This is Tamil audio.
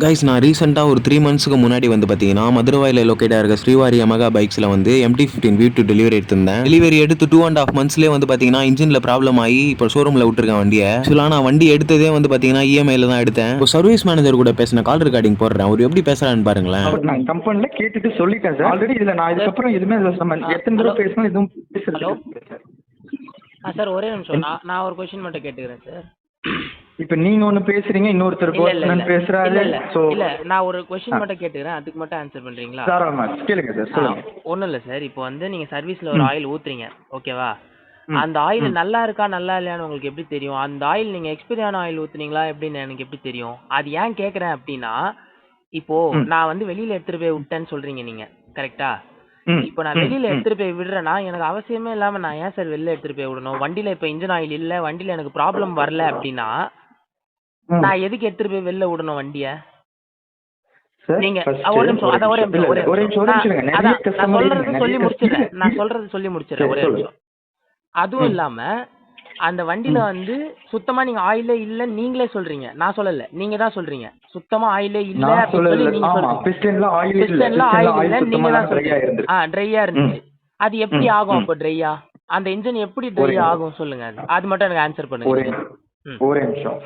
கைஸ் நான் ரீசெண்டாக ஒரு 3 மந்த்ஸ்க்கு முன்னாடி வந்து பார்த்தீங்கன்னா மதுரவாயில் லொக்கேட்டாக இருக்க ஸ்ரீவாரி யமகா பைக்ஸில் வந்து MT-15 V2 டெலிவரி எடுத்திருந்தேன். டெலிவரி எடுத்து 2.5 monthsலேயே வந்து பார்த்தீங்கன்னா இன்ஜினில் ப்ராப்ளம் ஆகி இப்போ ஷோரூமில் விட்டுருக்கேன் வண்டியை. ஆக்சுவலாக நான் வண்டி எடுத்ததே வந்து பார்த்தீங்கன்னா இஎம்ஐயில் தான் எடுத்தேன். இப்போ சர்வீஸ் மேனேஜர் கூட பேசின கால் ரெக்கார்டிங் போடுறேன். அவர் எப்படி பேசுறான்னு பாருங்களேன். நான் கம்பெனில கேட்டுட்டு சொல்லிட்டேன் சார். ஆல்ரெடி இதில் நான் இதுக்கப்புறம் எதுவுமே எத்தனை தடவை பேசணும் எதுவும் பேசுறது சார். ஒரே நிமிஷம், நான் ஒரு கொஸ்டின் மட்டும் கேட்டுக்கிறேன் சார். இப்போ நீங்க ஒன்று பேசுறீங்க, இன்னொருத்தர் பேசுறாரு. இல்ல நான் ஒரு கொஸ்டின் மட்டும் கேட்டுக்கிறேன், அதுக்கு மட்டும் ஆன்சர் பண்றீங்களா? கேளுங்க சார், சொல்லுங்க. ஒன்றும் இல்லை சார். இப்போ வந்து நீங்க சர்வீஸ்ல ஒரு ஆயில் ஊத்துறீங்க, ஓகேவா? அந்த ஆயில் நல்லா இருக்கா நல்லா இல்லையான்னு உங்களுக்கு எப்படி தெரியும்? அந்த ஆயில் நீங்க எக்ஸ்பைரி ஆன ஆயில் ஊத்துனீங்களா எப்படின்னு எனக்கு எப்படி தெரியும்? அது ஏன் கேட்குறேன் அப்படின்னா, இப்போ நான் வந்து வெளியில எடுத்துட்டு போய் விட்டேன்னு சொல்றீங்க நீங்க, கரெக்டா? இப்போ நான் வெளியில எடுத்துட்டு போய் விடுறேன்னா எனக்கு அவசியமே இல்லாம நான் ஏன் சார் வெளில எடுத்துட்டு போய் விடணும்? வண்டியில இப்போ இன்ஜின் ஆயில் இல்ல, வண்டியில எனக்கு ப்ராப்ளம் வரல அப்படின்னா நான் எதுக்கு எடுத்துட்டு போய் வெளில விடணும் வண்டிய? நீங்க ஒரு நிமிஷம், அத ஒரு நிமிஷம் நான் சொல்றது சொல்லி முடிச்சிடுறேன். ஒரே நிமிஷம். அதுவும் இல்லாம அந்த வண்டியில வந்து சுத்தமா நீங்க ஆயிலே இல்ல நீங்களே சொல்றீங்க, நான் சொல்லல, நீங்க தான் சொல்றீங்க. சுத்தமா ஆயிலே இல்ல அப்படின்னு சொல்லி நீங்க சொல்றீங்க. பிஸ்டன்ல ஆயில் இல்ல நீங்க தான் சொல்றீங்க. ட்ரையா இருந்துச்சு. அது எப்படி ஆகும் அப்போ ட்ரையா? அந்த இன்ஜின் எப்படி ட்ரை ஆகும் சொல்லுங்க. அது மட்டும் எனக்கு ஆன்சர் பண்ணுங்க. ஒரே நிமிஷம்.